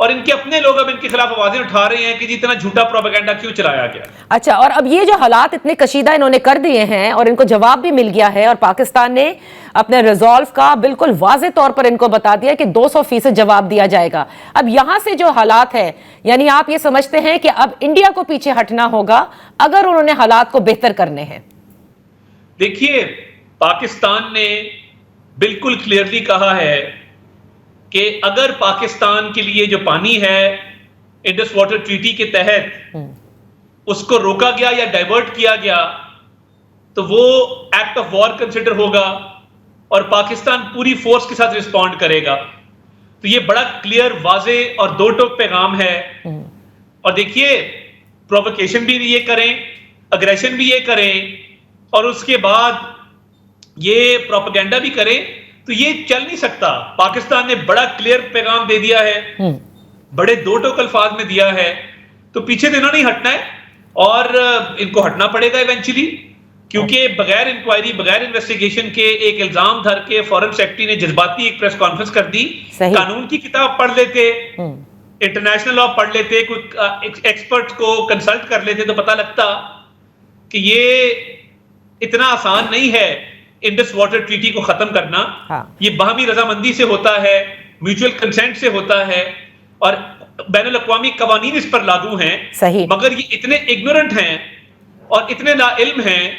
اور ان کے اپنے لوگ اب ان کے خلاف آوازیں اٹھا رہے ہیں کہ جی اتنا جھوٹا پروپیگنڈا کیوں چلایا گیا. اچھا، اور اب یہ جو حالات اتنے کشیدہ انہوں نے کر دیے ہیں اور ان کو جواب بھی مل گیا ہے اور پاکستان نے اپنے ریزولو کا بالکل واضح طور پر ان کو بتا دیا کہ 200% جواب دیا جائے گا. اب یہاں سے جو حالات ہیں، یعنی آپ یہ سمجھتے ہیں کہ اب انڈیا کو پیچھے ہٹنا ہوگا اگر انہوں نے حالات کو بہتر کرنے ہیں؟ دیکھیے، پاکستان نے بالکل کلیئرلی کہا ہے کہ اگر پاکستان کے لیے جو پانی ہے انڈس واٹر ٹریٹی کے تحت اس کو روکا گیا یا ڈائیورٹ کیا گیا تو وہ ایکٹ آف وار کنسیڈر ہوگا اور پاکستان پوری فورس کے ساتھ رسپونڈ کرے گا. تو یہ بڑا کلیئر، واضح اور دو ٹوک پیغام ہے. اور دیکھیے، پروووکیشن بھی یہ کریں، اگریشن بھی یہ کریں اور اس کے بعد یہ پروپیگنڈا بھی کریں تو یہ چل نہیں سکتا. پاکستان نے بڑا کلیئر پیغام دے دیا ہے، بڑے دو ٹوک الفاظ میں دیا ہے، تو پیچھے تو انہوں نے ہٹنا ہے اور ان کو ہٹنا پڑے گا ایونچولی، کیونکہ بغیر انکوائری، بغیر انویسٹیگیشن کے ایک الزام دھر کے فورن سیکرٹری نے جذباتی ایک پریس کانفرنس کر دی. قانون کی کتاب پڑھ لیتے، انٹرنیشنل لاء پڑھ لیتے، کوئی ایکسپرٹ کو کنسلٹ کر لیتے تو پتہ لگتا کہ یہ اتنا آسان نہیں ہے انڈس واٹر ٹریٹی کو ختم کرنا. یہ باہمی رضامندی سے ہوتا ہے، میوچل کنسنٹ سے ہوتا ہے اور بین الاقوامی قوانین اس پر لاگو ہیں. مگر یہ اتنے اگنورنٹ ہیں اور اتنے نا علم ہیں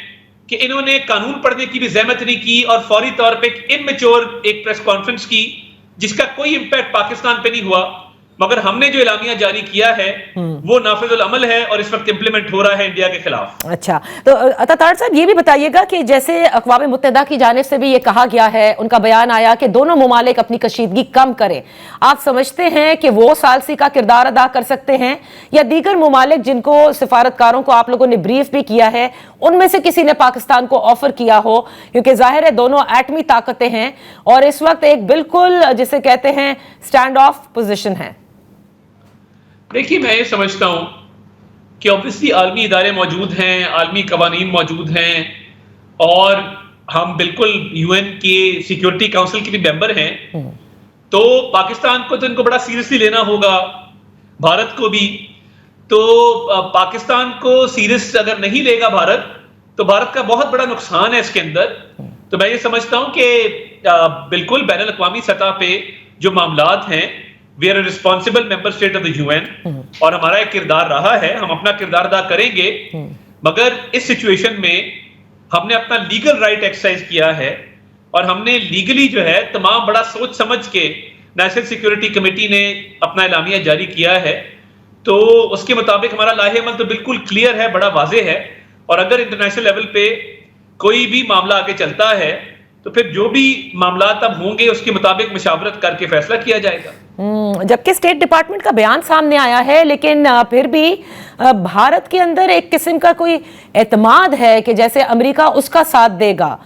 کہ انہوں نے قانون پڑھنے کی بھی زحمت نہیں کی اور فوری طور پہ اممیچور ایک پریس کانفرنس کی جس کا کوئی امپیکٹ پاکستان پہ نہیں ہوا. مگر ہم نے جو اعلامیہ جاری کیا ہے وہ نافذ العمل ہے اور اس وقت امپلیمنٹ ہو رہا ہے انڈیا کے خلاف. اچھا، تو عطا صاحب یہ بھی بتائیے گا کہ جیسے اقوام متحدہ کی جانب سے بھی یہ کہا گیا ہے، ان کا بیان آیا کہ دونوں ممالک اپنی کشیدگی کم کریں، آپ سمجھتے ہیں کہ وہ ثالثی کا کردار ادا کر سکتے ہیں یا دیگر ممالک جن کو سفارتکاروں کو آپ لوگوں نے بریف بھی کیا ہے ان میں سے کسی نے پاکستان کو آفر کیا ہو؟ کیونکہ ظاہر ہے دونوں ایٹمی طاقتیں ہیں اور اس وقت ایک بالکل جسے کہتے ہیں اسٹینڈ آف پوزیشن ہے. دیکھیے، میں یہ سمجھتا ہوں کہ اوبویسلی عالمی ادارے موجود ہیں، عالمی قوانین موجود ہیں اور ہم بالکل یو این کی سیکیورٹی کاؤنسل کے بھی ممبر ہیں، تو پاکستان کو تو ان کو بڑا سیریسلی لینا ہوگا، بھارت کو بھی. تو پاکستان کو سیریس اگر نہیں لے گا بھارت تو بھارت کا بہت بڑا نقصان ہے اس کے اندر. تو میں یہ سمجھتا ہوں کہ بالکل بین الاقوامی سطح پہ جو معاملات ہیں، we are a responsible member state of the UN اور ہمارا ایک کردار رہا ہے، ہم اپنا کردار ادا کریں گے. مگر اس سچویشن میں ہم نے اپنا لیگل رائٹ ایکسرسائز کیا ہے اور ہم نے لیگلی جو ہے تمام بڑا سوچ سمجھ کے نیشنل سیکیورٹی کمیٹی نے اپنا اعلامیہ جاری کیا ہے. تو اس کے مطابق ہمارا لائحہ عمل تو بالکل کلیئر ہے، بڑا واضح ہے. اور اگر انٹرنیشنل لیول پہ کوئی بھی معاملہ آگے چلتا ہے تو پھر جو بھی معاملات اب ہوں گے اس کے مطابق مشاورت کر کے فیصلہ کیا جائے گا. جبکہ اسٹیٹ ڈپارٹمنٹ کا بیان سامنے آیا ہے لیکن پھر بھی بھارت کے اندر ایک قسم کا کوئی اعتماد ہے کہ جیسے امریکہ اس کا ساتھ دے گا.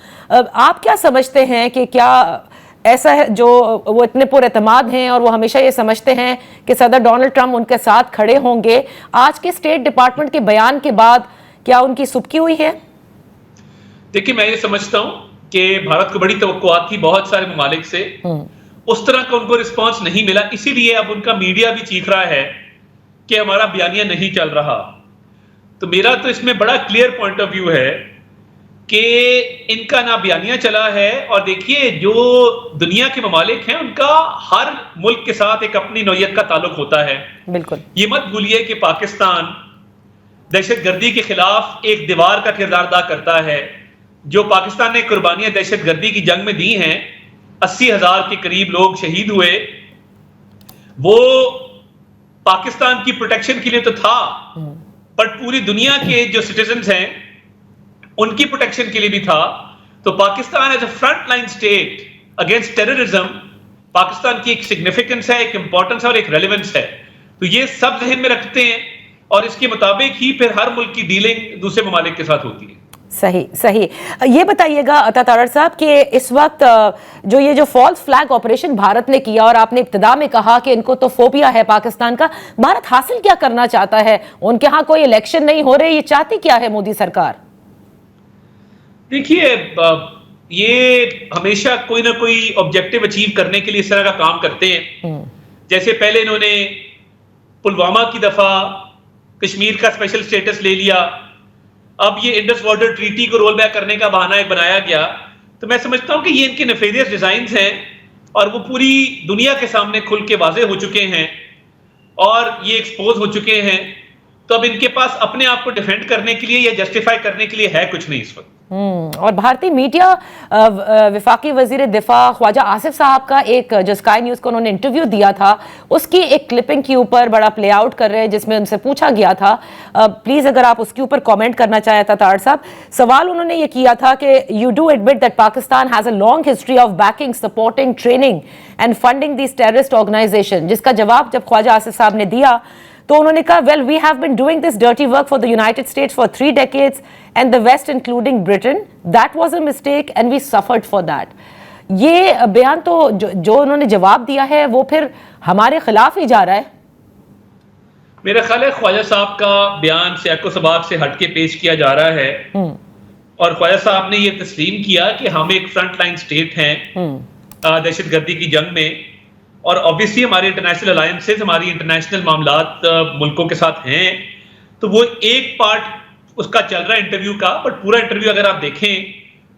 آپ کیا سمجھتے ہیں کہ کیا ایسا ہے جو وہ اتنے پر اعتماد ہیں اور وہ ہمیشہ یہ سمجھتے ہیں کہ صدر ڈونلڈ ٹرمپ ان کے ساتھ کھڑے ہوں گے؟ آج کے اسٹیٹ ڈپارٹمنٹ کے بیان کے بعد کیا ان کی سبکی ہوئی ہے؟ دیکھیے، میں یہ سمجھتا ہوں کہ بھارت کو بڑی توقعات تھی بہت سارے ممالک سے، اس طرح کا ان کو رسپانس نہیں ملا، اسی لیے اب ان کا میڈیا بھی چیخ رہا ہے کہ ہمارا بیانیہ نہیں چل رہا. تو میرا تو اس میں بڑا کلیئر پوائنٹ آف ویو ہے کہ ان کا نہ بیانیہ چلا ہے. اور دیکھیے، جو دنیا کے ممالک ہیں ان کا ہر ملک کے ساتھ ایک اپنی نوعیت کا تعلق ہوتا ہے. بالکل یہ مت بھولیے کہ پاکستان دہشت گردی کے خلاف ایک دیوار کا کردار ادا کرتا ہے. جو پاکستان نے قربانیاں دہشت گردی کی جنگ میں دی ہیں، 80,000 کے قریب لوگ شہید ہوئے، وہ پاکستان کی پروٹیکشن کے لیے تو تھا پر پوری دنیا کے جو سٹیزنز ہیں ان کی پروٹیکشن کے لیے بھی تھا. تو Pakistan as a front line state against terrorism, Pakistan کی ایک سگنیفیکنس ہے، ایک امپورٹنس ہے اور ایک ریلیونس ہے. تو یہ سب ذہن میں رکھتے ہیں اور اس کے مطابق ہی پھر ہر ملک کی ڈیلنگ دوسرے ممالک کے ساتھ ہوتی ہے. صحیح. یہ بتائیے گا عطا طارڑ صاحب کہ اس وقت جو فالس فلیگ آپریشن بھارت نے کیا اور آپ نے ابتدا میں کہا کہ ان کو تو فوبیا ہے پاکستان کا، بھارت حاصل کیا کرنا چاہتا ہے؟ ان کے ہاں کوئی الیکشن نہیں ہو رہے، یہ چاہتی کیا ہے مودی سرکار؟ دیکھیے، یہ ہمیشہ کوئی نہ کوئی آبجیکٹو اچیو کرنے کے لیے اس طرح کا کام کرتے ہیں. جیسے پہلے انہوں نے پلوامہ کی دفعہ کشمیر کا اسپیشل سٹیٹس لے لیا، اب یہ انڈس واٹر ٹریٹی کو رول بیک کرنے کا بہانہ ایک بنایا گیا. تو میں سمجھتا ہوں کہ یہ ان کے نیفیریس ڈیزائنز ہیں اور وہ پوری دنیا کے سامنے کھل کے واضح ہو چکے ہیں اور یہ ایکسپوز ہو چکے ہیں. تو اب ان کے پاس اپنے آپ کو ڈیفینڈ کرنے کے لیے یا جسٹیفائی کرنے کے لیے ہے کچھ نہیں اس وقت. اور بھارتی میڈیا وفاقی وزیر دفاع خواجہ آصف صاحب کا ایک جو اسکائی نیوز کو انہوں نے انٹرویو دیا تھا اس کی ایک کلپنگ کے اوپر بڑا پلے آؤٹ کر رہے ہیں جس میں ان سے پوچھا گیا تھا، پلیز اگر آپ اس کے اوپر کامنٹ کرنا چاہے تطار صاحب. سوال انہوں نے یہ کیا تھا کہ you do admit that Pakistan has a long history of backing, supporting, training and funding these terrorist organization. جس کا جواب جب خواجہ آصف صاحب نے دیا تو انہوں نے کہا well we have been doing this dirty work for the United States for 3 decades and the West including Britain. That was a mistake and we suffered for that. یہ بیان تو جو انہوں نے جواب دیا ہے وہ پھر ہمارے خلاف ہی جا رہا ہے. میرا خیال ہے خواجہ صاحب کا بیان سیاق و سباق سے ہٹ کے پیش کیا جا رہا ہے اور خواجہ صاحب نے یہ تسلیم کیا کہ ہم ایک فرنٹ لائن اسٹیٹ ہیں دہشت گردی کی جنگ میں، اور obviously ہماری انٹرنیشنل الائنسز، ہماری انٹرنیشنل معاملات ملکوں کے ساتھ ہیں. تو وہ ایک پارٹ اس کا چل رہا ہے انٹرویو کا، بٹ پورا انٹرویو اگر آپ دیکھیں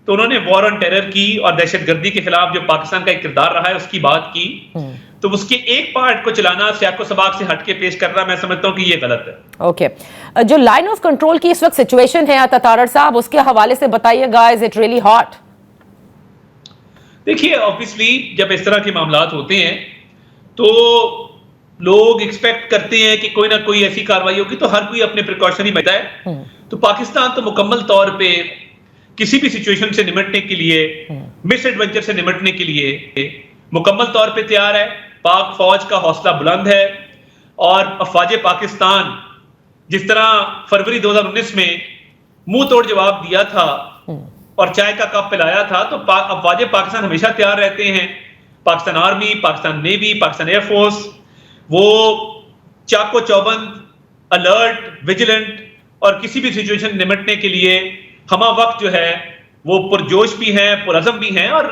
تو انہوں نے وار آن ٹیرر کی اور دہشت گردی کے خلاف جو پاکستان کا ایک کردار رہا ہے اس کی بات کی. تو اس کے ایک پارٹ کو چلانا، سیاق و سباق سے ہٹ کے پیش کرنا، میں سمجھتا ہوں کہ یہ غلط ہے. اوکے، جو لائن آف کنٹرول کی اس وقت سچویشن ہے تطار صاحب، اس کے حوالے سے بتائیے گا. Is it really hot? دیکھیے obviously جب اس طرح کے معاملات ہوتے ہیں تو لوگ ایکسپیکٹ کرتے ہیں کہ کوئی نہ کوئی ایسی کاروائی ہوگی، تو ہر کوئی اپنے پریکاشنری میں ہے. تو پاکستان تو مکمل طور پہ کسی بھی سچویشن سے نمٹنے کے لیے، مس ایڈونچر سے نمٹنے کے لیے مکمل طور پہ تیار ہے. پاک فوج کا حوصلہ بلند ہے اور افواج پاکستان جس طرح فروری 2019 میں منہ توڑ جواب دیا تھا اور چائے کا کپ پلایا تھا، تو افواج پاکستان ہمیشہ تیار رہتے ہیں. Pakistan army, Pakistan navy, Pakistan air force, وہ چاقو چوبند، الرٹ، ویجیلنٹ اور کسی بھی سچویشن نمٹنے کے لیے ہمہ وقت جو ہے وہ پرجوش بھی ہیں، پرعزم بھی ہیں اور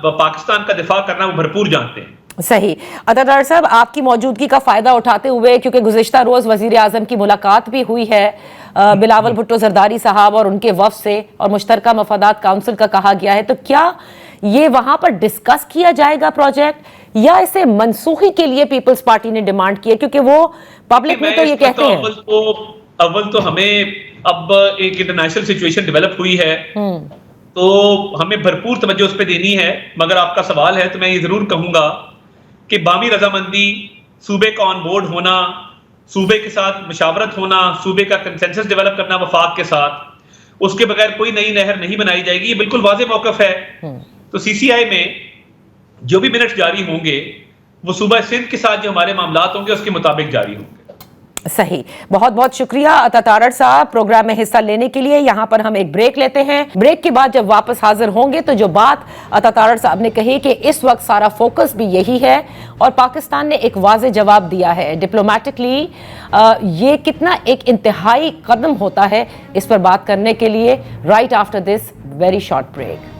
پاکستان کا دفاع کرنا وہ بھرپور جانتے ہیں. صحیح. عطادار صاحب، آپ کی موجودگی کا فائدہ اٹھاتے ہوئے، کیونکہ گزشتہ روز وزیر اعظم کی ملاقات بھی ہوئی ہے بلاول بھٹو زرداری صاحب اور ان کے وفد سے، اور مشترکہ مفادات کونسل کا کہا گیا ہے، تو کیا یہ وہاں پر ڈسکس کیا جائے گا پروجیکٹ، یا اسے منسوخی کے لیے پیپلز پارٹی نے ڈیمانڈ کی ہے؟ کیونکہ وہ پبلک میں تو یہ کہتے ہیں. اول تو ہمیں اب ایک انٹرنیشنل سچویشن ڈیولپ ہوئی ہے تو ہمیں بھرپور توجہ اس پہ دینی ہے. مگر آپ کا سوال ہے تو میں یہ ضرور کہوں گا کہ بامی رضامندی، صوبے کا آن بورڈ ہونا، صوبے کے ساتھ مشاورت ہونا، صوبے کا کنسنسس ڈیولپ کرنا وفاق کے ساتھ، اس کے بغیر کوئی نئی نہر نہیں بنائی جائے گی. یہ بالکل واضح موقف ہے. تو سی سی آئی میں جو بھی منٹ جاری ہوں گے وہ صوبہ سندھ کے ساتھ جو ہمارے معاملات ہوں گے اس کے مطابق جاری ہوں گے. صحیح. بہت بہت شکریہ عطا صاحب پروگرام میں حصہ لینے کے لیے. یہاں پر ہم ایک بریک لیتے ہیں. بریک کے بعد جب واپس حاضر ہوں گے تو جو بات عطا صاحب نے کہی کہ اس وقت سارا فوکس بھی یہی ہے اور پاکستان نے ایک واضح جواب دیا ہے ڈپلومیٹکلی، یہ کتنا ایک انتہائی قدم ہوتا ہے، اس پر بات کرنے کے لیے right after this very short break.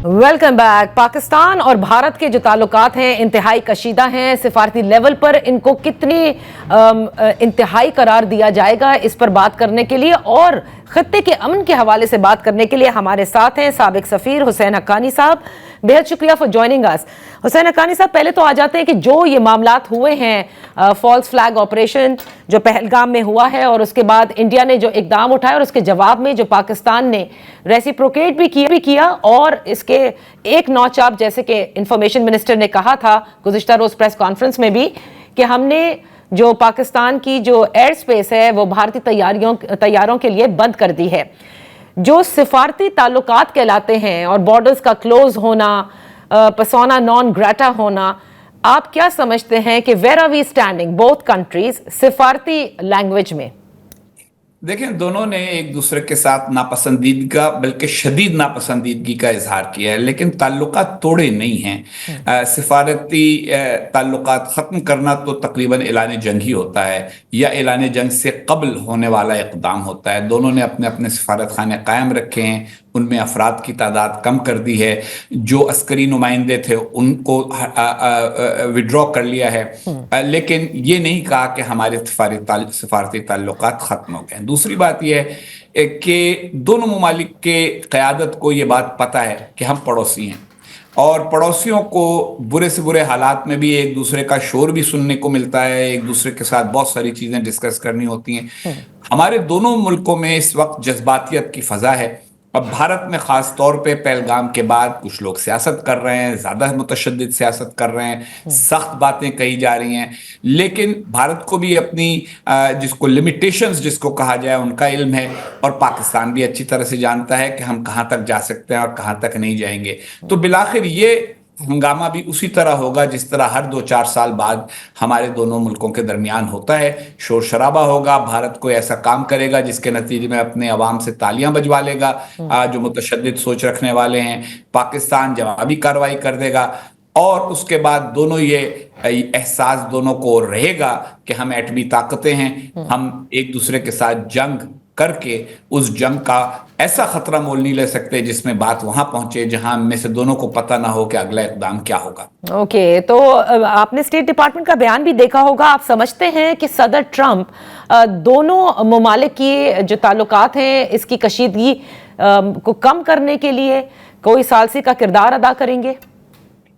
Welcome back. Pakistan اور بھارت کے جو تعلقات ہیں انتہائی کشیدہ ہیں. سفارتی لیول پر ان کو کتنی انتہائی قرار دیا جائے گا، اس پر بات کرنے کے لیے اور خطے کے امن کے حوالے سے بات کرنے کے لیے ہمارے ساتھ ہیں سابق سفیر حسین حقانی صاحب. بہت شکریہ فار جوائننگ اس. حسین حقانی صاحب، پہلے تو آ جاتے ہیں کہ جو یہ معاملات ہوئے ہیں، فالس فلیگ آپریشن جو پہلگام میں ہوا ہے اور اس کے بعد انڈیا نے جو اقدام اٹھائے اور اس کے جواب میں جو پاکستان نے ریسیپروکیٹ بھی کیا اور اس کے ایک نوچ آپ جیسے کہ انفارمیشن منسٹر نے کہا تھا گزشتہ روز پریس کانفرنس میں بھی کہ ہم نے جو پاکستان کی جو ایئر سپیس ہے وہ بھارتی طیاروں کے لیے بند کر دی ہے. جو سفارتی تعلقات کہلاتے ہیں اور بارڈرز کا کلوز ہونا، پرسونا نان گریٹا ہونا، آپ کیا سمجھتے ہیں کہ where are we standing both countries سفارتی لینگویج میں؟ دیکھیں، دونوں نے ایک دوسرے کے ساتھ ناپسندیدگی بلکہ شدید ناپسندیدگی کا اظہار کیا ہے، لیکن تعلقات توڑے نہیں ہیں. سفارتی تعلقات ختم کرنا تو تقریباً اعلان جنگ ہی ہوتا ہے یا اعلان جنگ سے قبل ہونے والا اقدام ہوتا ہے. دونوں نے اپنے اپنے سفارت خانے قائم رکھے ہیں. ان میں افراد کی تعداد کم کر دی ہے، جو عسکری نمائندے تھے ان کو وڈرا کر لیا ہے، لیکن یہ نہیں کہا کہ ہمارے سفارتی تعلقات ختم ہو گئے ہیں۔ دوسری بات یہ ہے کہ دونوں ممالک کے قیادت کو یہ بات پتہ ہے کہ ہم پڑوسی ہیں، اور پڑوسیوں کو برے سے برے حالات میں بھی ایک دوسرے کا شور بھی سننے کو ملتا ہے، ایک دوسرے کے ساتھ بہت ساری چیزیں ڈسکس کرنی ہوتی ہیں۔ ہمارے دونوں ملکوں میں اس وقت جذباتیت کی فضا ہے۔ اب بھارت میں خاص طور پہ پہلگام کے بعد کچھ لوگ سیاست کر رہے ہیں، زیادہ متشدد سیاست کر رہے ہیں، سخت باتیں کہی جا رہی ہیں، لیکن بھارت کو بھی اپنی جس کو لمیٹیشنز جس کو کہا جائے ان کا علم ہے، اور پاکستان بھی اچھی طرح سے جانتا ہے کہ ہم کہاں تک جا سکتے ہیں اور کہاں تک نہیں جائیں گے۔ تو بالآخر یہ ہنگامہ بھی اسی طرح ہوگا جس طرح ہر 2-4 سال بعد ہمارے دونوں ملکوں کے درمیان ہوتا ہے، شور شرابہ ہوگا، بھارت کوئی ایسا کام کرے گا جس کے نتیجے میں اپنے عوام سے تالیاں بجوا لے گا جو متشدد سوچ رکھنے والے ہیں، پاکستان جوابی کارروائی کر دے گا، اور اس کے بعد دونوں یہ احساس دونوں کو رہے گا کہ ہم ایٹمی طاقتیں ہیں، ہم ایک دوسرے کے ساتھ جنگ کر کے اس جنگ کا ایسا خطرہ مول نہیں لے سکتے جس میں بات وہاں پہنچے جہاں ہم میں سے دونوں کو پتہ نہ ہو کہ اگلا اقدام کیا ہوگا۔ اوکے، تو آپ نے اسٹیٹ ڈپارٹمنٹ کا بیان بھی دیکھا ہوگا، آپ سمجھتے ہیں کہ صدر ٹرمپ دونوں ممالک کی جو تعلقات ہیں اس کی کشیدگی کو کم کرنے کے لیے کوئی ثالثی کا کردار ادا کریں گے؟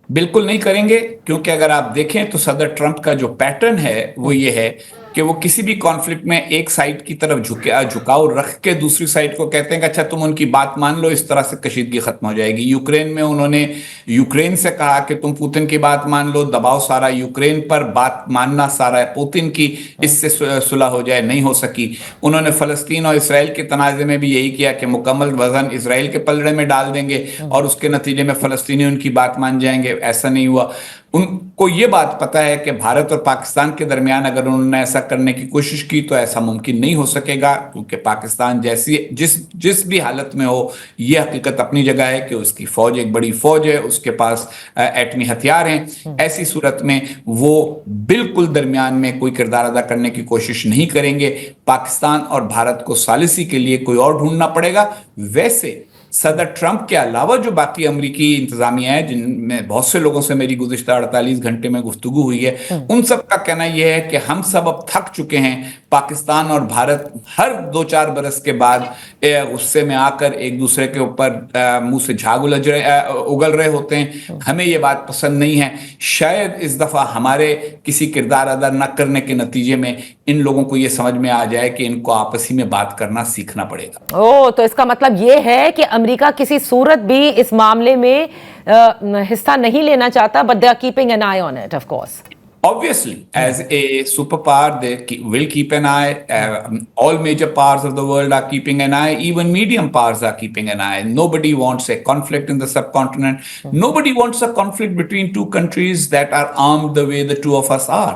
بالکل نہیں کریں گے، کیونکہ اگر آپ دیکھیں تو صدر ٹرمپ کا جو پیٹرن ہے وہ یہ ہے کہ وہ کسی بھی کانفلکٹ میں ایک سائڈ کی طرف جھکاؤ رکھ کے دوسری سائڈ کو کہتے ہیں کہ اچھا تم ان کی بات مان لو، اس طرح سے کشیدگی ختم ہو جائے گی۔ یوکرین میں انہوں نے یوکرین سے کہا کہ تم پوتن کی بات مان لو، دباؤ سارا یوکرین پر، بات ماننا سارا ہے پوتن کی، اس سے صلح ہو جائے، نہیں ہو سکی۔ انہوں نے فلسطین اور اسرائیل کے تنازع میں بھی یہی کیا کہ مکمل وزن اسرائیل کے پلڑے میں ڈال دیں گے اور اس کے نتیجے میں فلسطینی ان کی بات مان جائیں گے، ایسا نہیں ہوا۔ ان کو یہ بات پتہ ہے کہ بھارت اور پاکستان کے درمیان اگر انہوں نے ایسا کرنے کی کوشش کی تو ایسا ممکن نہیں ہو سکے گا، کیونکہ پاکستان جیسی جس بھی حالت میں ہو، یہ حقیقت اپنی جگہ ہے کہ اس کی فوج ایک بڑی فوج ہے، اس کے پاس ایٹمی ہتھیار ہیں۔ ایسی صورت میں وہ بالکل درمیان میں کوئی کردار ادا کرنے کی کوشش نہیں کریں گے۔ پاکستان اور بھارت کو ثالثی کے لیے کوئی اور ڈھونڈنا پڑے گا۔ ویسے صدر ٹرمپ کے علاوہ جو باقی امریکی انتظامیہ ہے، جن میں بہت سے لوگوں سے میری گزشتہ 48 گھنٹے میں گفتگو ہوئی ہے، ان سب کا کہنا یہ ہے کہ ہم سب اب تھک چکے ہیں۔ پاکستان اور بھارت ہر 2-4 برس کے بعد غصے میں آ کر ایک دوسرے کے اوپر منہ سے جھاگ اگل رہے ہوتے ہیں، ہمیں یہ بات پسند نہیں ہے۔ شاید اس دفعہ ہمارے کسی کردار ادا نہ کرنے کے نتیجے میں ان لوگوں کو یہ سمجھ میں آ جائے کہ ان کو آپسی میں بات کرنا سیکھنا پڑے گا۔ تو اس کا مطلب یہ ہے کہ امریکہ کسی صورت بھی اس معاملے میں حصہ نہیں لینا چاہتا، but they are keeping an eye on it, of course. Obviously, as a superpower, they will keep an eye. All major powers of the world are keeping an eye. Even medium powers are keeping an eye. Nobody wants a conflict in the subcontinent. Nobody wants a conflict between two countries that are armed the way the two of us are.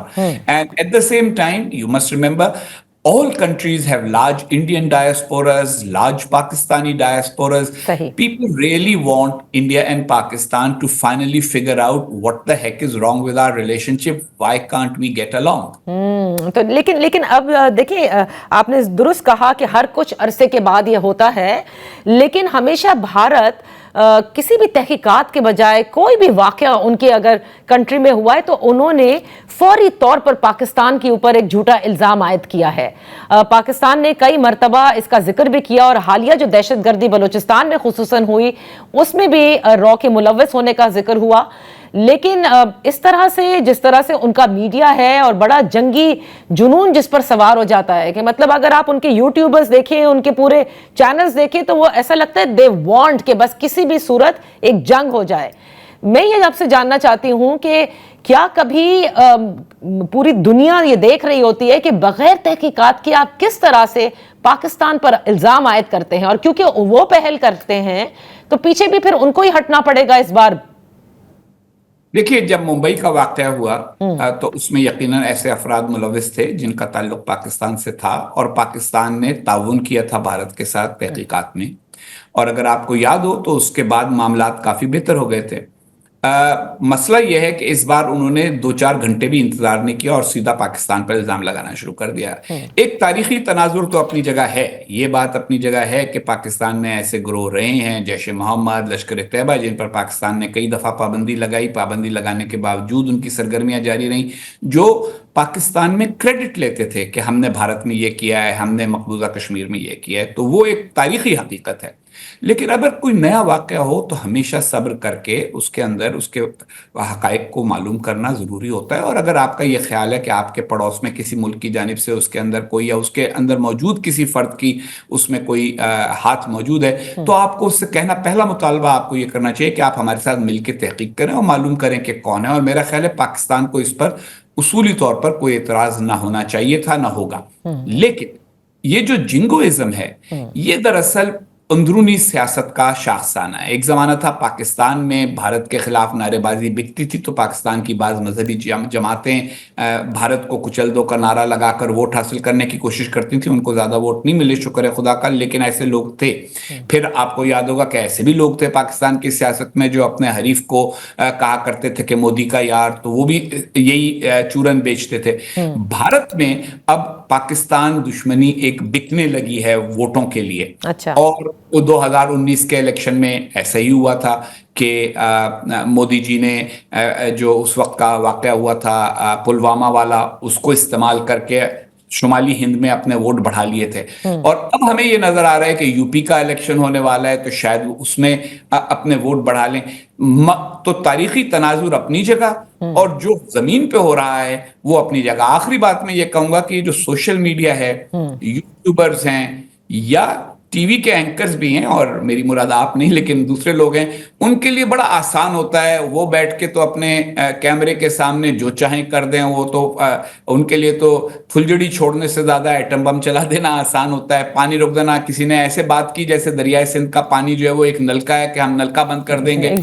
And at the same time, you must remember, all countries have large Indian diasporas, large Pakistani diasporas. Sahi. People really want India and Pakistan to finally figure out what the heck is wrong with our relationship. Why can't we get along? تو لیکن اب دیکھیں، آپ نے درست کہا کہ ہر کچھ عرصے کے بعد یہ ہوتا ہے، لیکن ہمیشہ بھارت کسی بھی تحقیقات کے بجائے کوئی بھی واقعہ ان کے اگر کنٹری میں ہوا ہے تو انہوں نے فوری طور پر پاکستان کے اوپر ایک جھوٹا الزام عائد کیا ہے۔ پاکستان نے کئی مرتبہ اس کا ذکر بھی کیا، اور حالیہ جو دہشت گردی بلوچستان میں خصوصاً ہوئی اس میں بھی رو کے ملوث ہونے کا ذکر ہوا۔ لیکن اس طرح سے جس طرح سے ان کا میڈیا ہے اور بڑا جنگی جنون جس پر سوار ہو جاتا ہے کہ مطلب اگر آپ ان کے یوٹیوبرز دیکھیں، ان کے پورے چینلز دیکھیں تو وہ ایسا لگتا ہے دے وانٹ کہ بس کسی بھی صورت ایک جنگ ہو جائے۔ میں یہ آپ سے جاننا چاہتی ہوں کہ کیا کبھی پوری دنیا یہ دیکھ رہی ہوتی ہے کہ بغیر تحقیقات کے آپ کس طرح سے پاکستان پر الزام عائد کرتے ہیں، اور کیونکہ وہ پہل کرتے ہیں تو پیچھے بھی پھر ان کو ہی ہٹنا پڑے گا اس بار؟ دیکھیے، جب ممبئی کا واقعہ ہوا تو اس میں یقیناً ایسے افراد ملوث تھے جن کا تعلق پاکستان سے تھا، اور پاکستان نے تعاون کیا تھا بھارت کے ساتھ تحقیقات میں، اور اگر آپ کو یاد ہو تو اس کے بعد معاملات کافی بہتر ہو گئے تھے۔ مسئلہ یہ ہے کہ اس بار انہوں نے 2-4 گھنٹے بھی انتظار نہیں کیا اور سیدھا پاکستان پر الزام لگانا شروع کر دیا. ایک تاریخی تناظر تو اپنی جگہ ہے، یہ بات اپنی جگہ ہے کہ پاکستان میں ایسے گروہ رہے ہیں جیش محمد، لشکر طیبہ، جن پر پاکستان نے کئی دفعہ پابندی لگانے کے باوجود ان کی سرگرمیاں جاری رہیں، جو پاکستان میں کریڈٹ لیتے تھے کہ ہم نے بھارت میں یہ کیا ہے، ہم نے مقبوضہ کشمیر میں یہ کیا ہے. تو وہ ایک تاریخی حقیقت ہے. لیکن اگر کوئی نیا واقعہ ہو تو ہمیشہ صبر کر کے اس کے اندر اس کے حقائق کو معلوم کرنا ضروری ہوتا ہے. اور اگر آپ کا یہ خیال ہے کہ آپ کے پڑوس میں کسی ملک کی جانب سے اس کے اندر کوئی یا اس کے اندر موجود کسی فرد کی اس میں کوئی ہاتھ موجود ہے، تو آپ کو اس سے کہنا، پہلا مطالبہ آپ کو یہ کرنا چاہیے کہ آپ ہمارے ساتھ مل کے تحقیق کریں اور معلوم کریں کہ کون ہے. اور میرا خیال ہے پاکستان کو اس پر اصولی طور پر کوئی اعتراض نہ ہونا چاہیے تھا، نہ ہوگا. لیکن یہ جو جنگوازم ہے یہ دراصل اندرونی سیاست کا شاخسانہ ہے. ایک زمانہ تھا پاکستان میں بھارت کے خلاف نعرے بازی بکتی تھی تو پاکستان کی بعض مذہبی جماعتیں بھارت کو کچل دو کا نعرہ لگا کر ووٹ حاصل کرنے کی کوشش کرتی تھیں. ان کو زیادہ ووٹ نہیں ملے، شکر ہے خدا کا، لیکن ایسے لوگ تھے. پھر آپ کو یاد ہوگا کہ ایسے بھی لوگ تھے پاکستان کی سیاست میں جو اپنے حریف کو کہا کرتے تھے کہ مودی کا یار، تو وہ بھی یہی چورن بیچتے تھے. بھارت میں اب پاکستان دشمنی ایک بکنے لگی ہے ووٹوں کے لیے. اور 2019 کے الیکشن میں ایسا ہی ہوا تھا کہ مودی جی نے جو اس وقت کا واقعہ ہوا تھا پلوامہ والا، اس کو استعمال کر کے شمالی ہند میں اپنے ووٹ بڑھا لیے تھے. اور اب ہمیں یہ نظر آ رہا ہے کہ یو پی کا الیکشن ہونے والا ہے تو شاید اس میں اپنے ووٹ بڑھا لیں. تو تاریخی تناظر اپنی جگہ اور جو زمین پہ ہو رہا ہے وہ اپنی جگہ. آخری بات میں یہ کہوں گا کہ یہ جو سوشل میڈیا ہے، یوٹیوبرز ہیں یا ٹی وی کے اینکرز بھی ہیں، اور میری مراد آپ نہیں لیکن دوسرے لوگ ہیں، ان کے لیے بڑا آسان ہوتا ہے. وہ بیٹھ کے تو اپنے کیمرے کے سامنے جو چاہیں کر دیں. وہ تو ان کے لیے تو پھلجڑی چھوڑنے سے زیادہ ایٹم بم چلا دینا آسان ہوتا ہے. پانی روک دینا، کسی نے ایسے بات کی جیسے دریائے سندھ کا پانی جو ہے وہ ایک نلکا ہے کہ ہم نلکا بند کر دیں گے.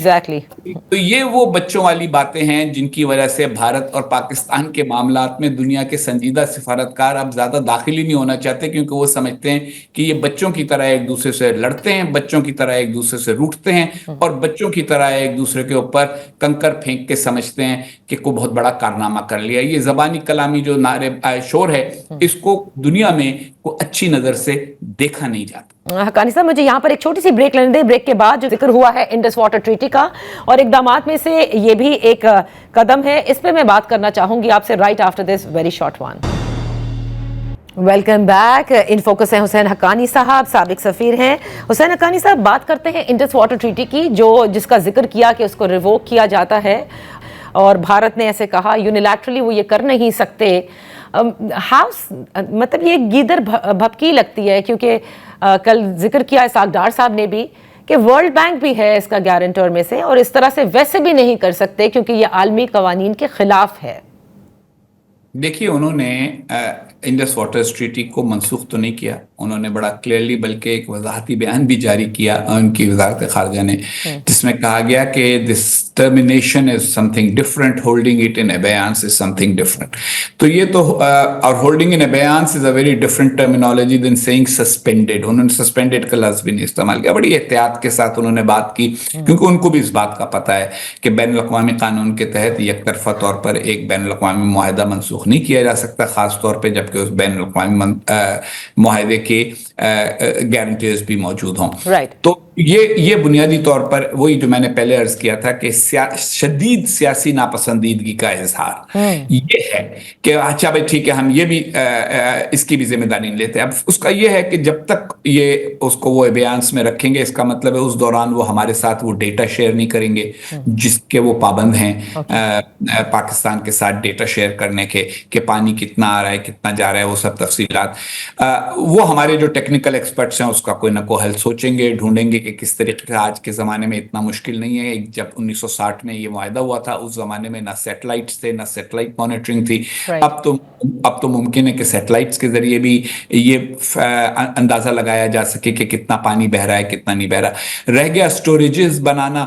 تو یہ وہ بچوں والی باتیں ہیں جن کی وجہ سے بھارت اور پاکستان کے معاملات میں دنیا کے سنجیدہ سفارتکار اب زیادہ داخل ہی نہیں ہونا چاہتے، کیونکہ وہ سمجھتے ہیں کہ یہ بچوں کی طرح ایک دوسرے سے لڑتے ہیں، بچوں کی طرح ایک دوسرے سے روٹھتے ہیں، اور بچوں کی طرح ایک دوسرے کے اوپر کنکر پھینک کے سمجھتے ہیں کہ کوئی بہت بڑا کارنامہ کر لیا. یہ زبانی کلامی جو نعرے شور ہے، اس کو دنیا میں کوئی اچھی نظر سے دیکھا نہیں جاتا. حقانی صاحب، مجھے یہاں پر ایک چھوٹی سی بریک لینے دیں. بریک کے بعد جو ذکر ہوا ہے انڈس واٹر ٹریٹی کا اور اقدامات میں سے یہ بھی ایک قدم ہے، اس پہ میں بات کرنا چاہوں گی آپ سے right after this very short one. Welcome back. In focus ہیں حسین حقانی صاحب، سابق سفیر ہیں. حسین حقانی صاحب، بات کرتے ہیں انڈس واٹر ٹریٹی کی، جس کا ذکر کیا کہ اس کو ریووک کیا جاتا ہے اور بھارت نے ایسے کہا یونیلیٹرلی وہ یہ کر نہیں سکتے. مطلب یہ گیدر بھپکی لگتی ہے، کیونکہ کل ذکر کیا اسحاق ڈار صاحب نے بھی کہ ورلڈ بینک بھی ہے اس کا گارنٹر میں سے، اور اس طرح سے ویسے بھی نہیں کر سکتے کیونکہ یہ عالمی قوانین کے خلاف ہے. دیکھیے، انہوں نے انڈس واٹر ٹریٹی کو منسوخ تو نہیں کیا. انہوں نے بڑا کلیئرلی بلکہ ایک وضاحتی بیان بھی جاری کیا ان کی وزارت خارجہ نے، جس میں کہا گیا کہ this termination is something different, holding it in abeyance is something different. تو یہ تو اور holding in abeyance is a very different terminology than seeing suspended. انہوں نے سسپینڈیڈ کا لفظ بھی نہیں استعمال کیا. بڑی احتیاط کے ساتھ انہوں نے بات کی، کیونکہ ان کو بھی اس بات کا پتہ ہے کہ بین الاقوامی قانون کے تحت یک طرفہ طور پر ایک بین الاقوامی معاہدہ منسوخ نہیں کیا جا سکتا، خاص طور پہ جبکہ اس بین الاقوامی معاہدے کے گارنٹیز بھی موجود ہوں. تو یہ بنیادی طور پر وہی جو میں نے پہلے عرض کیا تھا کہ شدید سیاسی ناپسندیدگی کا اظہار یہ ہے کہ اچھا بھائی ٹھیک ہے، ہم یہ بھی اس کی بھی ذمہ داری نہیں لیتے. اب اس کا یہ ہے کہ جب تک یہ اس کو وہ بیانس میں رکھیں گے، اس کا مطلب ہے اس دوران وہ ہمارے ساتھ وہ ڈیٹا شیئر نہیں کریں گے جس کے وہ پابند ہیں پاکستان کے ساتھ ڈیٹا شیئر کرنے کے، کہ پانی کتنا آ رہا ہے، کتنا جا رہا ہے، وہ سب تفصیلات. وہ ہمارے جو ٹیکنیکل ایکسپرٹس ہیں اس کا کوئی نہ کوئی حل سوچیں گے، ڈھونڈیں گے کہ کس طریقے سے. آج کے زمانے میں اتنا مشکل نہیں ہے. جب 1960 میں یہ معاہدہ ہوا تھا اس زمانے میں نہ سیٹلائٹس تھے، نہ سیٹلائٹ مانیٹرنگ تھی. اب تو ممکن ہے کہ سیٹلائٹس کے ذریعے بھی یہ اندازہ لگایا جا سکے کہ کتنا پانی بہ رہا ہے، کتنا نہیں بہ رہا. رہ گیا اسٹوریجز بنانا،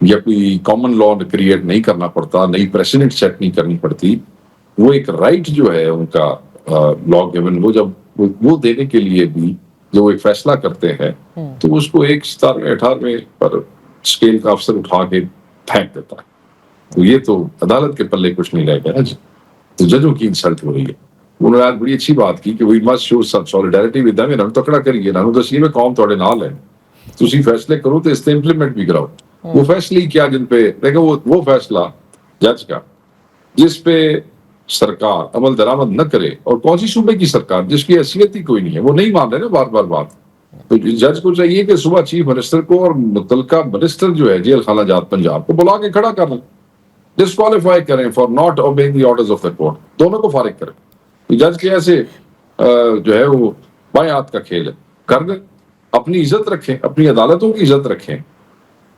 یا کوئی کامن لا کریٹ نہیں کرنا پڑتا, نئی پریسیڈنٹ سیٹ نہیں کرنی پڑتی. وہ ایک رائٹ جو ہے ان کا لا گیون, وہ جب وہ دینے کے لیے بھی جو ایک فیصلہ کرتے ہیں تو اس کو ایک 17ویں 18ویں پر اسکیل کا افسر اٹھا کے پھینک دیتا ہے. تو یہ تو عدالت کے پلے کچھ نہیں رہ گیا نا جی. تو ججوں کی انسلٹ ہو رہی ہے. انہوں نے آج بڑی اچھی بات کی کہ we must show some solidarity with them, انہاں تکڑا کریے نا, دسیے میں قوم تواڈے نال ہے, تسی فیصلے کرو تو اس تے امپلیمنٹ بھی کراؤ. وہ فیصلے کیا جن پہ دیکھیں, وہ فیصلہ جج کا جس پہ سرکار عمل درآمد نہ کرے, اور کون سی صوبے کی سرکار جس کی حیثیت ہی کوئی نہیں ہے, وہ نہیں مان رہے نا بار بار بات. تو جج کو چاہیے کہ صبح چیف منسٹر کو اور متعلقہ منسٹر جو ہے جیل خانہ جات پنجاب کو بلا کے کھڑا کر لیں, ڈسکوالیفائی کریں for not obeying the orders of the court, دونوں کو فارغ کریں. جج کے ایسے جو ہے وہ بائیں ہاتھ کا کھیل ہے, کر دیں. اپنی عزت رکھیں, اپنی عدالتوں کی عزت رکھیں.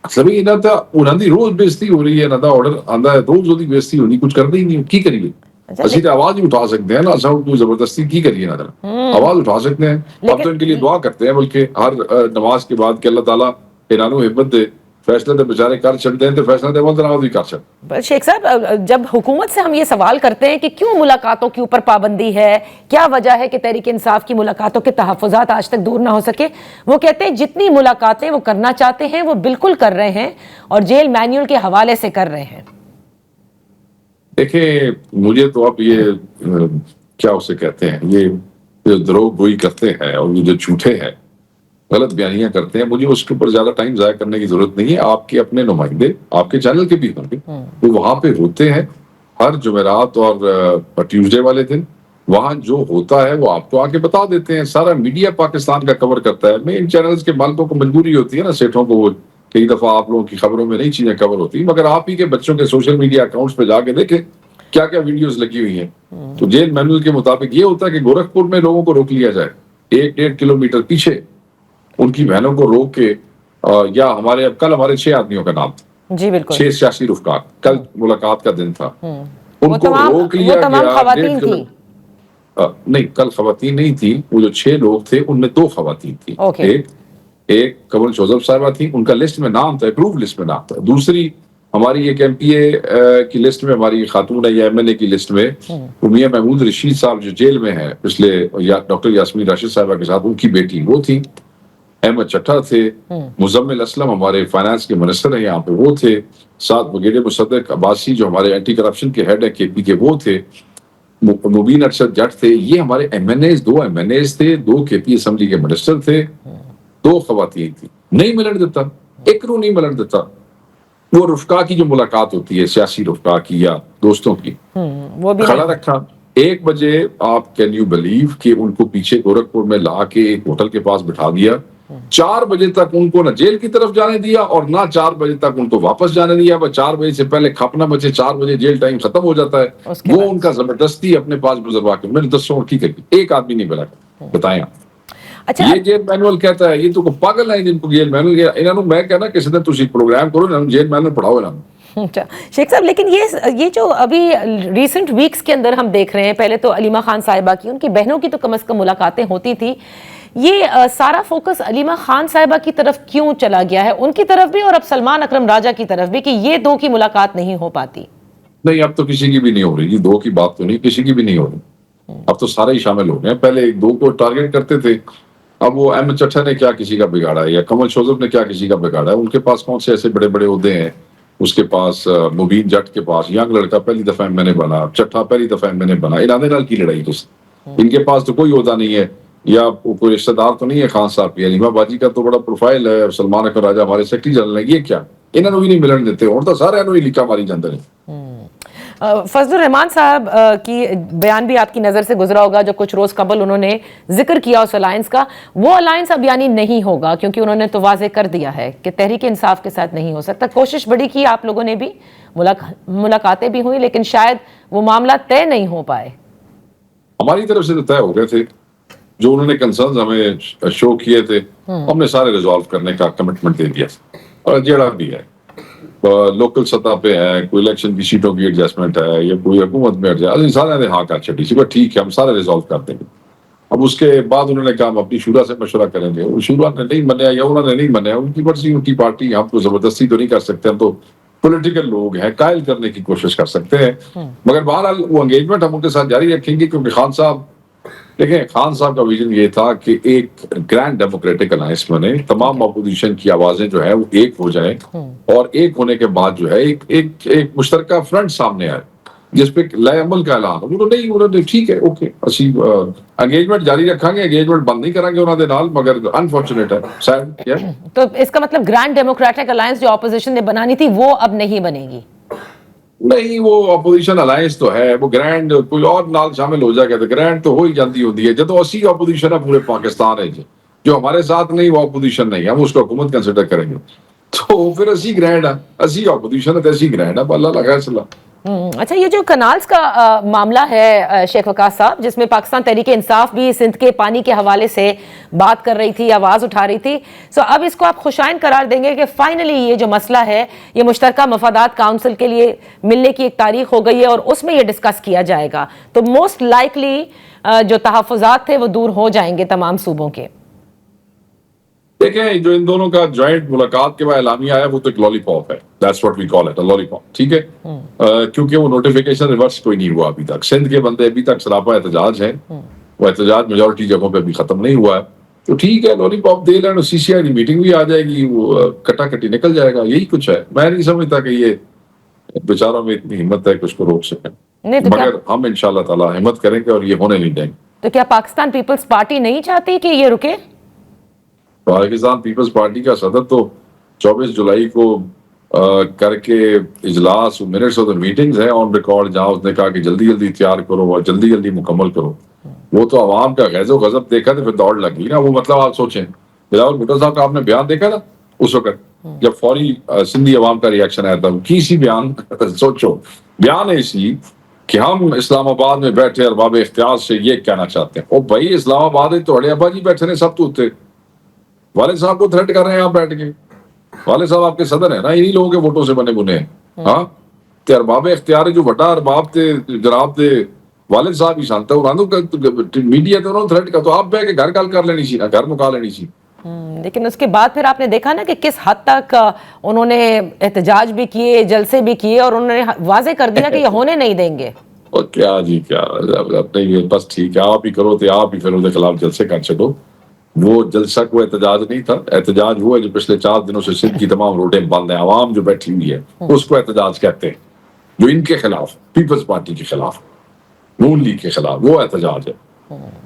سبھی انہاں تا انہاں دی روز بےزتی ہو رہی ہے, انہاں دا آرڈر آندا ہے, روز دی بےزتی ہونی, کچھ کرنا ہی نہیں, کی کریے. اسی تے آواز ہی اٹھا سکتے ہیں نا, اساں کوئی زبردستی کی کریے نا, آواز اٹھا سکتے ہیں. اب تو ان کے لیے دعا کرتے ہیں بلکہ ہر نماز کے بعد کہ اللہ تعالیٰ انہاں نوں ہمت دے, فیصلے تے بیچارے کر چھڑتے ہیں, تے فیصلے تے عمل درآمد بھی کر چھڑ. شیخ صاحب, جب حکومت سے ہم یہ سوال کرتے ہیں کہ کیوں ملاقاتوں کے اوپر پابندی ہے, کیا وجہ ہے کہ تحریک انصاف کی ملاقاتوں کے تحفظات آج تک دور نہ ہو سکے, وہ کہتے ہیں جتنی ملاقاتیں وہ کرنا چاہتے ہیں وہ بالکل کر رہے ہیں اور جیل مینیول کے حوالے سے کر رہے ہیں. دیکھیں مجھے تو اب یہ کیا اسے کہتے ہیں, یہ جو دروغ گوئی کرتے ہیں اور یہ جو جھوٹے ہیں, غلط بیانیاں کرتے ہیں, مجھے اس کے اوپر زیادہ ٹائم ضائع کرنے کی ضرورت نہیں ہے. آپ کے اپنے نمائندے آپ کے چینل کے بھی ہوں گے, وہ وہاں پہ ہوتے ہیں ہر جمعرات اور ٹیوزڈے والے دن. وہاں جو ہوتا ہے وہ آپ کو آ کے بتا دیتے ہیں. سارا میڈیا پاکستان کا کور کرتا ہے. میں ان چینلز کے مالکوں کو مجبوری ہوتی ہے نا, سیٹوں کو, کئی دفعہ آپ لوگوں کی خبروں میں نئی چیزیں کور ہوتی, مگر آپ ہی کے بچوں کے سوشل میڈیا اکاؤنٹس پہ جا کے دیکھیں کیا کیا ویڈیوز لگی ہوئی ہیں. تو جیل مینول کے مطابق یہ ہوتا ہے کہ گورکھپور میں لوگوں کو روک لیا جائے 1-1.5 کلومیٹر پیچھے, ان کی بہنوں کو روک کے, یا ہمارے اب کل ہمارے 6 آدمیوں کا نام تھا, جی بالکل 6 سیاسی رفقا, کل ملاقات کا دن تھا, ان کو روک لیا گیا. تمام خواتین تھی نہیں, کل خواتین نہیں تھی. وہ جو 6 لوگ تھے ان میں 2 خواتین تھی. ایک کنول چوزب صاحبہ تھی, ان کا لسٹ میں نام تھا, اپروو لسٹ میں نام تھا. دوسری ہماری ایک ایم پی اے کی لسٹ میں ہماری خاتون ہے, یا ایم ایل اے کی لسٹ میں میاں محمود رشید صاحب جو جیل میں ہیں پچھلے, ڈاکٹر یاسمین راشد صاحبہ کے ساتھ, ان کی بیٹی وہ تھی. احمد چٹھا تھے. مزمل اسلم ہمارے فائنانس کے منسٹر ہیں یہاں پہ, وہ تھے. ساتھ بریگیڈیئر مصدق عباسی جو ہمارے اینٹی کرپشن کے ہیڈ ہیں کے پی کے, وہ تھے. مبین ارشد جٹ تھے. یہ ہمارے MNAs, 2 MNAs تھے, 2 کے پی اسمبلی کے منسٹر تھے, 2 خواتین تھی. نہیں ملن دیتا, ایک رو نہیں ملن دیتا. وہ رفقا کی جو ملاقات ہوتی ہے, سیاسی رفقا کی یا دوستوں کی, وہ بھی کھڑا رکھا. 1 بجے آپ کین یو بلیو کہ ان کو پیچھے گورکھپور میں لا کے ایک ہوٹل کے پاس بٹھا دیا. 4 بجے تک ان کو نہ جیل کی طرف جانے دیا اور نہ 4 بجے تک ان کو واپس جانے دیا. 4 بجے سے پہلے کھپ نہ بچے, 4 بجے جیل ٹائم ختم ہو جاتا ہے. وہ ان کا زبردستی اپنے پاس گزروا کے, میں نے 10 کی کری, ایک آدمی نہیں ملا. بتائیں آپ. اچھا, یہ جیل مینول کہتا ہے, یہ تو پاگل ہے جن کو جیل مینول. انہوں نے میں کہنا کسی دن تسی پروگرام کرو نا, جیل مینول پڑھاؤ نا. اچھا شیخ صاحب, لیکن یہ جو ابھی ریسنٹ ویکس کے اندر ہم دیکھ رہے ہیں, پہلے تو علیمہ خان صاحبہ کی, ان کی بہنوں کی تو کم از کم ملاقاتیں ہوتی تھی, یہ سارا فوکس علیمہ خان صاحبہ کی طرف کیوں چلا گیا ہے, ان کی طرف بھی اور اب سلمان اکرم راجہ کی طرف بھی, کہ یہ 2 کی ملاقات نہیں ہو پاتی؟ نہیں, اب تو کسی کی بھی نہیں ہو رہی. یہ 2 کی بات تو نہیں, کسی کی بھی نہیں ہو رہی. اب تو سارے ہی شامل ہو گئے. پہلے 2 کو ٹارگیٹ کرتے تھے, اب وہ احمد چٹھا نے کیا کسی کا بگاڑا ہے, یا کنول چوزب نے کیا کسی کا بگاڑا ہے. ان کے پاس کون سے ایسے بڑے بڑے عہدے ہیں. اس کے پاس مبین جٹ کے پاس ینگ لڑکا پہلی دفعہ میں نے بنا, چٹھا پہلی دفعہ میں نے بنا. انہوں نے کی لڑائی تو ان کے پاس تو کوئی عہدہ نہیں ہے, یا کوئی رشتہ دار تو نہیں ہے خان صاحب کی. علیمہ باجی کا تو بڑا پروفائل ہے, سلمان اکرم راجہ ہمارے سیکرٹری جنرل ہیں. یہ کیا انہوں بھی نہیں ملن دیتے, اور تو سارے انہوں ہی لکھا ماری جاندے ہیں. فضل الرحمان صاحب کی بیان بھی آپ کی نظر سے گزرا ہوگا, جو کچھ روز قبل انہوں نے ذکر کیا اس الائنس کا. وہ الائنس اب یعنی نہیں ہوگا, کیونکہ انہوں نے تو واضح کر دیا ہے کہ تحریک انصاف کے ساتھ نہیں ہو سکتا. کوشش بڑی کی آپ لوگوں نے بھی, ملاقاتیں بھی ہوئی, لیکن شاید وہ معاملہ طے نہیں ہو پائے. ہماری طرف سے تو طے ہو گئے تھے, جو انہوں نے کنسرنز ہمیں شو کیے تھے, ہم نے سارے ریزالو کرنے کا کمٹمنٹ دے دیا. اور جیڑا بھی ہے لوکل سطح پہ ہے, کوئی الیکشن کی سیٹوں کی ایڈجسٹمنٹ ہے, یا کوئی حکومت میں سارے نے ہاں کر چھٹی سی, ٹھیک ہے ہم سارے ریزالو کر دیں گے. اب اس کے بعد انہوں نے کہا ہم اپنی شورا سے مشورہ کریں گے. شورا نے نہیں منیا یا انہوں نے نہیں منیا, ان کی مرضی, ان کی پارٹی, ہم کو زبردستی تو نہیں کر سکتے, ہم تو پولیٹیکل لوگ ہیں, قائل کرنے کی کوشش کر سکتے ہیں. مگر بہرحال وہ انگیجمنٹ ہم ان کے ساتھ جاری رکھیں گے, کیونکہ خان صاحب دیکھیں, خان صاحب کا ویژن یہ تھا کہ ایک گرینڈ ڈیموکریٹک الائنس بنے, تمام اپوزیشن کی آوازیں جو ہے وہ ایک ہو جائیں, اور ایک ہونے کے بعد جو ہے ایک مشترکہ فرنٹ سامنے آئے جس پہ لائے عمل کا اعلان. انہوں نے ٹھیک ہے, اوکے, اسی انگیجمنٹ جاری رکھیں گے, انگیجمنٹ بند نہیں کریں گے انہوں دے نال, مگر انفارچونیٹ ہے سیڈ. تو اس کا مطلب گرینڈ ڈیموکریٹک الائنس جو اپوزیشن نے بنانی تھی وہ اب نہیں بنے گی؟ نہیں, وہ اپوزیشن الائنس تو ہے, وہ گرینڈ کوئی اور نال شامل ہو جائے گا تو گرینڈ تو ہو ہی جاتی ہوتی ہے. جب اسی اپوزیشن ہے پورے پاکستان ہے جو ہمارے ساتھ نہیں, وہ اپوزیشن نہیں, ہم اس کو حکومت کنسیڈر کریں گے, تو پھر اسی گرینڈ ہے, اسی اپوزیشن ہے تو اسی گرینڈ ہے. اللہ خیر صلاح. اچھا, یہ جو کنالز کا معاملہ ہے شیخ وقاص صاحب, جس میں پاکستان تحریک انصاف بھی سندھ کے پانی کے حوالے سے بات کر رہی تھی, آواز اٹھا رہی تھی, سو اب اس کو آپ خوشائن قرار دیں گے کہ فائنلی یہ جو مسئلہ ہے یہ مشترکہ مفادات کاؤنسل کے لیے ملنے کی ایک تاریخ ہو گئی ہے اور اس میں یہ ڈسکس کیا جائے گا, تو موسٹ لائکلی جو تحفظات تھے وہ دور ہو جائیں گے تمام صوبوں کے؟ دیکھیں, جو ان دونوں کا جوائنٹ ملاقات کے بعد اعلامیہ آیا وہ تو ایک لالی پاپ ہے, that's what we call it, lollipop, ٹھیک ہے, کیونکہ وہ نوٹیفیکیشن ریورس کوئی نہیں ہوا ابھی تک. سندھ کے بندے ابھی تک سراپا احتجاج ہیں, وہ احتجاج میجورٹی جگہوں پہ بھی ختم نہیں ہوا ہے, تو ٹھیک ہے, لالی پاپ دے لیں, سی سی آئی کی میٹنگ بھی آ جائے گی, وہ کٹا کٹی نکل جائے گا, یہی کچھ ہے. میں نہیں سمجھتا کہ یہ بیچاروں میں اتنی ہمت ہے کہ اس کو روک سکیں, مگر ہم انشاءاللہ تعالی ہمت کریں گے اور یہ ہونے نہیں دیں گے. تو کیا پاکستان پیپلز پارٹی نہیں چاہتی کہ یہ رکے؟ پاکستان پیپلز پارٹی کا صدر تو 24 جولائی کو کر کے اجلاس, منٹس آف دا میٹنگز ہیں آن ریکارڈ, جہاں اس نے کہا کہ جلدی جلدی تیار کرو اور جلدی جلدی مکمل کرو. وہ تو عوام کا غیظ و غضب دیکھا تو پھر دوڑ لگ گئی نا. وہ مطلب آپ سوچیں, بلاول بھٹو صاحب کا آپ نے بیان دیکھا نا اس وقت جب فوری سندھی عوام کا ریاکشن آیا تھا, کسی بیان سوچو, بیان ایسی کہ ہم اسلام آباد میں بیٹھے ارباب اختیار سے یہ کہنا چاہتے ہیں. او بھائی, اسلام آباد تو اڑے ابا جی بیٹھے نے, سب تو تھے, والد صاحب کو تھریٹ کر رہے ہیں آپ بیٹھ کے, والد صاحب آپ کے صدر ہیں نا, انہی لوگوں کے ووٹوں سے بنے بنے ہیں. ہاں, تے ارباب اختیار جو بڑا ارباب تھے جناب تھے والد صاحب ہی سانتا, میڈیا تو انہوں نے تھریٹ کر, تو آپ بہ کے گھر کال کر لینی سی نا, گھر مکا لینی سی. لیکن اس کے بعد پھر آپ نے دیکھا نا کہ کس حد تک انہوں نے احتجاج بھی کیے, جلسے بھی کیے, اور انہوں نے واضح کر دیا کہ یہ ہونے نہیں دیں گے. اور کیا جی کیا, اپنے بس ٹھیک ہے, آپ ہی کرو تو آپ ہی پھر ان کے خلاف جلسے کر چکو. وہ جلسہ کوئی احتجاج نہیں تھا, احتجاج وہ ہے جو پچھلے 4 دنوں سے سندھ کی تمام روڈیں بند ہیں, عوام جو بیٹھی ہوئی ہے اس کو احتجاج کہتے ہیں, جو ان کے خلاف, پیپلز پارٹی کے خلاف, نون لیگ کے خلاف, وہ احتجاج ہے.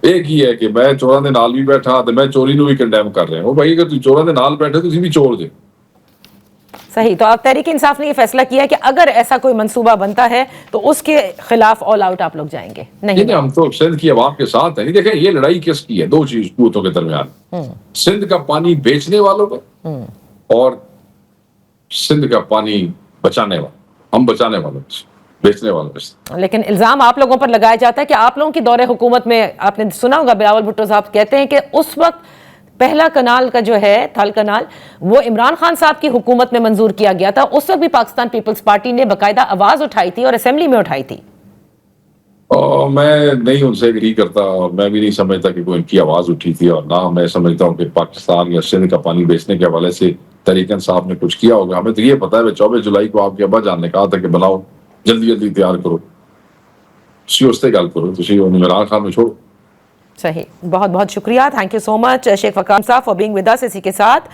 ایک ہی ہے کہ میں چوراں دے نال بھی بیٹھا تو میں چوری نو بھی کنڈیم کر رہے ہیں. وہ بھائی اگر تم چوراں دے نال بیٹھے تو تسی بھی چور دے. صحیح. تو آپ تحریک انصاف نے یہ فیصلہ کیا کہ اگر ایسا کوئی منصوبہ بنتا ہے تو اس کے خلاف آل آؤٹ آپ لوگ جائیں گے؟ نہیں, ہم تو سندھ کی عوام کے ساتھ ہیں. دیکھیں, یہ لڑائی کس کی ہے؟ 2 چیز قوتوں کے درمیان, سندھ کا پانی بیچنے والوں کا اور سندھ کا پانی بچانے والوں, ہم بچانے والوں بیچنے والوں. لیکن الزام آپ لوگوں پر لگایا جاتا ہے کہ آپ لوگوں کی دور حکومت میں, آپ نے سنا ہوگا بلاول بھٹو صاحب کہتے ہیں کہ اس وقت پہلا کنال کا جو ہے تھل کنال وہ عمران خان صاحب کی حکومت میں منظور کیا گیا تھا. اس وقت بھی پاکستان پیپلز پارٹی نے باقاعدہ آواز اٹھائی تھی اور اسمبلی میں اٹھائی تھی. میں نہیں ان سے اگری کرتا, اور میں بھی نہیں سمجھتا کہ کوئی ان کی آواز اٹھی تھی, اور نہ میں سمجھتا ہوں کہ پاکستان یا سندھ کا پانی بیچنے کے حوالے سے تحریک انصاف نے کچھ کیا ہوگا. ہمیں تو یہ پتا ہے 24 جولائی کو آپ کے ابا جان نے کہا تھا کہ بناؤ, جلدی جلدی تیار کرو, اس سے گل کرو, تسی عمران خان میں چھوڑو. صحیح. بہت بہت شکریہ, تھینک یو سو مچ شیخ وقاص صاحب فار بینگ ود اس. اسی کے ساتھ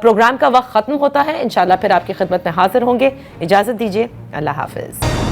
پروگرام کا وقت ختم ہوتا ہے, انشاءاللہ پھر آپ کی خدمت میں حاضر ہوں گے. اجازت دیجیے, اللہ حافظ.